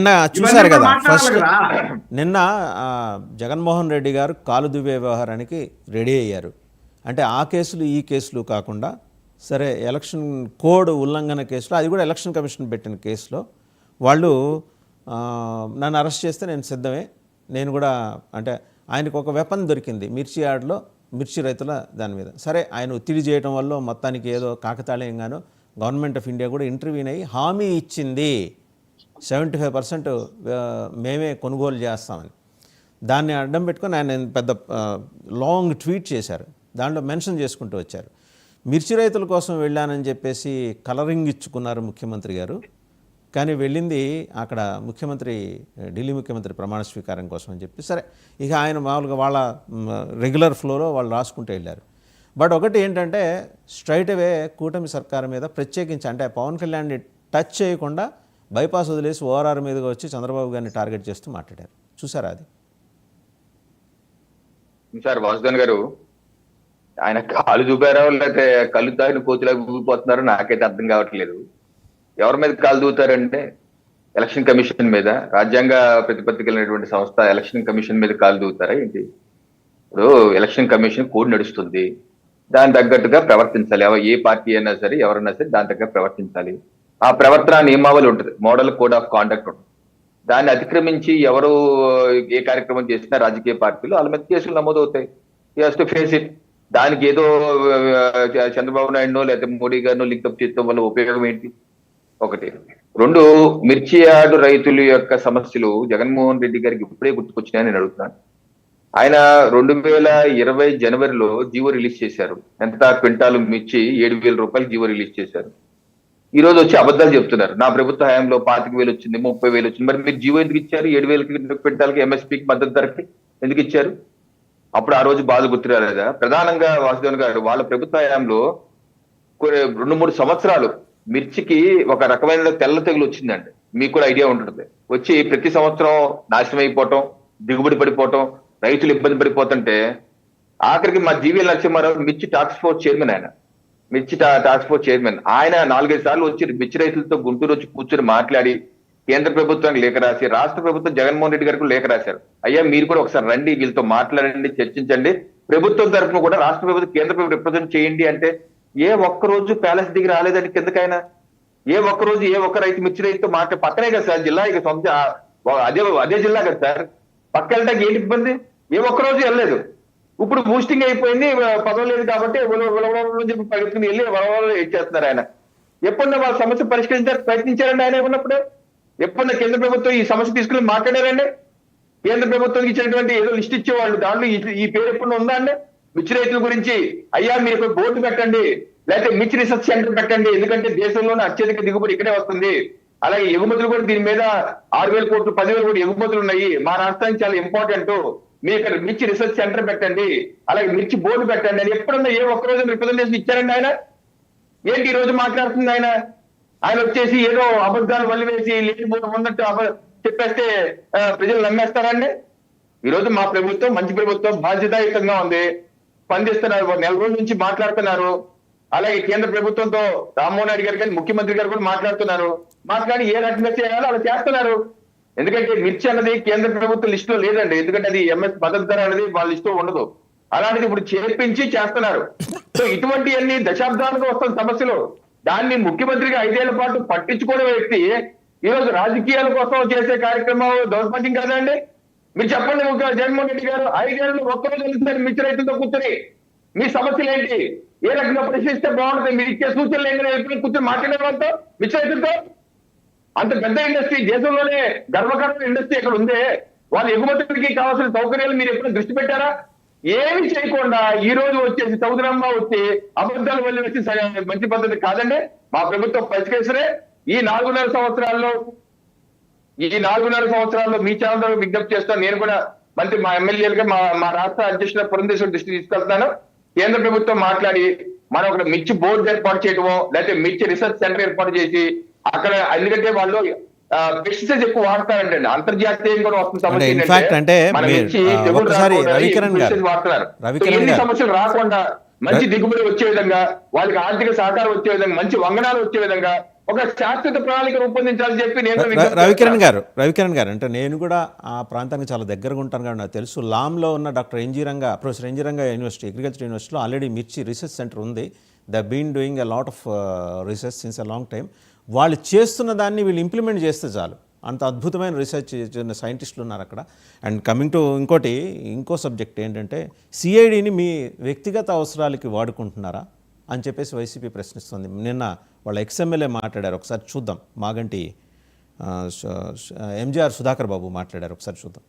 నిన్న చూశారు కదా ఫస్ట్ నిన్న జగన్మోహన్ రెడ్డి గారు కాలు దువ్వే వ్యవహారానికి రెడీ అయ్యారు. అంటే ఆ కేసులు ఈ కేసులు కాకుండా సరే ఎలక్షన్ కోడ్ ఉల్లంఘన కేసులో, అది కూడా ఎలక్షన్ కమిషన్ పెట్టిన కేసులో వాళ్ళు నన్ను అరెస్ట్ చేస్తే నేను సిద్ధమే, నేను కూడా అంటే ఆయనకు ఒక వెపన్ దొరికింది మిర్చి యార్డ్లో మిర్చి రైతుల దాని మీద. సరే ఆయన ఒత్తిడి చేయడం వల్ల మొత్తానికి ఏదో కాకతాళీయంగానో గవర్నమెంట్ ఆఫ్ ఇండియా కూడా ఇంటర్వ్యూన్ అయ్యి హామీ ఇచ్చింది 75% మేమే కొనుగోలు చేస్తామని. దాన్ని అడ్డం పెట్టుకొని ఆయన పెద్ద లాంగ్ ట్వీట్ చేశారు. దాంట్లో మెన్షన్ చేసుకుంటూ వచ్చారు. మిర్చి రైతుల కోసం వెళ్ళానని చెప్పేసి కలరింగ్ ఇచ్చుకున్నారు ముఖ్యమంత్రి గారు. కానీ వెళ్ళింది అక్కడ ముఖ్యమంత్రి, ఢిల్లీ ముఖ్యమంత్రి ప్రమాణ స్వీకారం కోసం అని చెప్పి సరే ఇక ఆయన మామూలుగా వాళ్ళ రెగ్యులర్ ఫ్లోలో వాళ్ళు రాసుకుంటూ వెళ్ళారు. బట్ ఒకటి ఏంటంటే స్ట్రైట్ అవే కూటమి సర్కారు మీద ప్రత్యేకించి అంటే పవన్ కళ్యాణ్ని టచ్ చేయకుండా బైపాస్ వదిలేసి ఓఆర్ఆర్ మీదుగా వచ్చి చంద్రబాబు గారిని టార్గెట్ చేస్తూ మాట్లాడారు. చూసారా అది? సార్ వాసుదేవన్ గారు ఆయన కాలు చూపారో లేకపోతే కళ్ళు తాగిన కోతులకు ఊగిపోతున్నారో నాకైతే అర్థం కావట్లేదు. ఎవరి మీద కాలు దూతారంటే ఎలక్షన్ కమిషన్ మీద, రాజ్యాంగ ప్రతిపత్తి కలిగినటువంటి సంస్థ ఎలక్షన్ కమిషన్ మీద కాలు దూతారా ఏంటి? ఇప్పుడు ఎలక్షన్ కమిషన్ కోడ్ నడుస్తుంది, దాని తగ్గట్టుగా ప్రవర్తించాలి. ఏ పార్టీ అయినా సరే ఎవరైనా సరే దాని తగ్గ ప్రవర్తించాలి. ఆ ప్రవర్తన నియమావళి ఉంటుంది, మోడల్ కోడ్ ఆఫ్ కాండక్ట్ ఉంటుంది. దాన్ని అతిక్రమించి ఎవరు ఏ కార్యక్రమం చేసినా రాజకీయ పార్టీలు వాళ్ళ మీద కేసులు నమోదవుతాయి. To face it. దానికి ఏదో చంద్రబాబు నాయుడునో లేకపోతే మోడీ గారినో లింకప్ చేయడం వల్ల ఉపయోగం ఏంటి? ఒకటి. రెండు, మిర్చి యార్డు రైతుల యొక్క సమస్యలు జగన్మోహన్ రెడ్డి గారికి ఇప్పుడే గుర్తుకొచ్చినాయని నేను అడుగుతున్నాను. ఆయన 2020 జనవరిలో జీవో రిలీజ్ చేశారు. ఎంత క్వింటాలు మిర్చి 7,000 రూపాయలు జీవో రిలీజ్ చేశారు. ఈ రోజు వచ్చి అబద్ధాలు చెప్తున్నారు. నా ప్రభుత్వ హయాంలో 25,000 వచ్చింది, 30,000 వచ్చింది. మరి మీరు జీవో ఎందుకు ఇచ్చారు? 7,000 క్వింటాలకి ఎంఎస్పీకి మద్దతు ధరకి ఎందుకు ఇచ్చారు? అప్పుడు ఆ రోజు బాధ గుర్తు రాలేదా? ప్రధానంగా వాసుదేవన్ గారు వాళ్ళ ప్రభుత్వ హయాంలో 2-3 సంవత్సరాలు మిర్చికి ఒక రకమైన తెల్ల తెగులు వచ్చిందండి. మీకు కూడా ఐడియా ఉంటుంది. వచ్చి ప్రతి సంవత్సరం నాశనం అయిపోవటం, దిగుబడి పడిపోవటం, రైతులు ఇబ్బంది పడిపోతుంటే ఆఖరికి మా జీవీఎల్ నరసింహారావు మిర్చి టాస్క్ ఫోర్స్ చైర్మన్, ఆయన మిర్చి టాస్క్ ఫోర్స్ చైర్మన్, ఆయన 4-5 సార్లు వచ్చి మిర్చి రైతులతో గుంటూరు వచ్చి కూర్చొని మాట్లాడి కేంద్ర ప్రభుత్వానికి లేఖ రాసి, రాష్ట్ర ప్రభుత్వం జగన్మోహన్ రెడ్డి గారికి లేఖ రాశారు. అయ్యా మీరు కూడా ఒకసారి రండి, వీళ్ళతో మాట్లాడండి, చర్చించండి, ప్రభుత్వం తరఫున కూడా రాష్ట్ర ప్రభుత్వం కేంద్ర ప్రభుత్వం రిప్రజెంట్ చేయండి అంటే ఏ ఒక్కరోజు ప్యాలెస్ దిగి రాలేదని కిందకైనా ఏ ఒక్కరోజు ఏ ఒక్క రైతు మిర్చి రైతుతో పక్కనే కదా సార్ జిల్లా, ఇక సొంత అదే జిల్లా కదా సార్, పక్క వెళ్ళడానికి ఏంటి ఇబ్బంది? ఏ ఒక్కరోజు వెళ్ళలేదు. ఇప్పుడు బూస్టింగ్ అయిపోయింది, పదవి లేదు కాబట్టి పరిగెత్తుకుని వెళ్ళి వలవలో ఇచ్చేస్తున్నారు. ఆయన ఎప్పుడన్నా వాళ్ళ సమస్య పరిష్కరించడానికి ప్రయత్నించారండి? ఆయన ఉన్నప్పుడే ఎప్పుడన్నా కేంద్ర ప్రభుత్వం ఈ సమస్య తీసుకుని మాట్లాడారండి? కేంద్ర ప్రభుత్వానికి ఇచ్చినటువంటి ఏదో లిస్ట్ ఇచ్చేవాళ్ళు, దాంట్లో ఈ పేరు ఎప్పుడు ఉందా అండి? మిర్చి రైతుల గురించి అయ్యా మీరు బోర్డు పెట్టండి, లేకపోతే మిర్చి రీసెర్చ్ సెంటర్ పెట్టండి, ఎందుకంటే దేశంలోనే అత్యధిక దిగుబడి ఇక్కడే వస్తుంది. అలాగే ఎగుమతులు కూడా దీని మీద 6,000 కోట్లు 10,000 కోట్లు ఎగుమతులు ఉన్నాయి, మా రాష్ట్రానికి చాలా ఇంపార్టెంట్, మీ ఇక్కడ మిర్చి రీసెర్చ్ సెంటర్ పెట్టండి, అలాగే మిర్చి బోర్డు పెట్టండి అని ఎప్పుడన్నా ఏ ఒక్కరోజు రిప్రజెంటేషన్ ఇచ్చారండి ఆయన? ఏంటి ఈ రోజు మాట్లాడుతుంది ఆయన? ఆయన వచ్చేసి ఏదో అబద్ధాలు వల్లి వేసి లేని ఉన్నట్టు చెప్పేస్తే ప్రజలు నమ్మేస్తారండి? ఈ రోజు మా ప్రభుత్వం మంచి ప్రభుత్వం, బాధ్యతాయుతంగా ఉంది, స్పందిస్తున్నారు, 1 నెల రోజుల నుంచి మాట్లాడుతున్నారు. అలాగే కేంద్ర ప్రభుత్వంతో రామ్మోహన్ నాయుడు గారు కానీ ముఖ్యమంత్రి గారు కూడా మాట్లాడుతున్నారు. మాట్లాడి ఏ రకంగా చేయాలో అలా చేస్తున్నారు. ఎందుకంటే మిర్చి అన్నది కేంద్ర ప్రభుత్వం లిస్ట్ లో లేదండి, ఎందుకంటే అది ఎంఎస్ మద్దతు ధర అనేది వాళ్ళ లిస్ట్ లో ఉండదు. అలాంటిది ఇప్పుడు చేర్పించి చేస్తున్నారు. సో ఇటువంటి అన్ని దశాబ్దాలుగా వస్తున్న సమస్యలు, దాన్ని ముఖ్యమంత్రిగా 5 ఏళ్ల పాటు పట్టించుకునే వ్యక్తి ఈ రోజు రాజకీయాల కోసం చేసే కార్యక్రమం దౌర్భాగ్యం కాదండి? మీరు చెప్పండి, జగన్మోహన్ రెడ్డి గారు 5 ఏళ్ళు ఒక్కరోజు వెళ్తున్నారు మిర్చి రైతులతో కూర్చొని మీ సమస్యలు ఏంటి, ఏ రకంగా ప్రశ్నిస్తే బాగుంటుంది, మీరు ఇచ్చే సూచనలు ఏంటంటే కూర్చొని మాట్లాడే వాళ్ళతో మిర్చి రైతులతో. అంత పెద్ద ఇండస్ట్రీ, దేశంలోనే గర్వకారమైన ఇండస్ట్రీ ఇక్కడ ఉందే, వాళ్ళ ఎగుమతులకి కావాల్సిన సౌకర్యాలు మీరు ఎప్పుడైనా దృష్టి పెట్టారా? ఏమి చేయకుండా ఈ రోజు వచ్చేసి సౌదరంగా వచ్చి అబద్ధాలు వల్ల వచ్చి మంచి పద్ధతి కాదండి. మా ప్రభుత్వం పరిష్కరిస్తే ఈ 4.5 సంవత్సరాల్లో మీ ఛానల్ విజ్ఞప్తి చేస్తాను. నేను కూడా మంత్రి మా ఎమ్మెల్యేలుగా మా రాష్ట్ర అధ్యక్షుల పురంధేశ్వర దృష్టి తీసుకెళ్తున్నాను. కేంద్ర ప్రభుత్వం మాట్లాడి మనం ఒక మిర్చి బోర్డు ఏర్పాటు చేయడమో లేకపోతే మిర్చి రీసెర్చ్ సెంటర్ ఏర్పాటు చేసి అక్కడ, ఎందుకంటే వాళ్ళు పెస్టిసైడ్స్ ఎక్కువ వాడతారంటే అంతర్జాతీయంగా కూడా వస్తున్న సమస్య ఎన్ని సమస్యలు రాకుండా మంచి దిగుబడి వచ్చే విధంగా, వాళ్ళకి ఆర్థిక సహకారం వచ్చే విధంగా, మంచి వంగనాలు వచ్చే విధంగా ఒక శాశ్వత ప్రణాళిక రూపొందించాలని చెప్పి నేను రవికిరణ్ గారు అంటే నేను కూడా ఆ ప్రాంతానికి చాలా దగ్గరగా ఉంటాను కాబట్టి నాకు తెలుసు. లామ్లో ఉన్న professor NG Ranga university, agriculture యూనివర్సిటీలో ఆల్రెడీ మిర్చి రీసెర్చ్ సెంటర్ ఉంది. The been doing a lot of research since a long time. వాళ్ళు చేస్తున్న దాన్ని వీళ్ళు ఇంప్లిమెంట్ చేస్తే చాలు. అంత అద్భుతమైన రీసెర్చ్ చేసిన సైంటిస్టులు ఉన్నారు అక్కడ. అండ్ కమింగ్ టు ఇంకో సబ్జెక్ట్ ఏంటంటే, సిఐడిని మీ వ్యక్తిగత అవసరాలకి వాడుకుంటున్నారా అని చెప్పేసి వైసీపీ ప్రశ్నిస్తుంది. నిన్న వాళ్ళ ఎక్స్ఎమ్మెల్యే మాట్లాడారు, ఒకసారి చూద్దాం. మాగంటి ఎంజీఆర్ సుధాకర్ బాబు మాట్లాడారు, ఒకసారి చూద్దాం.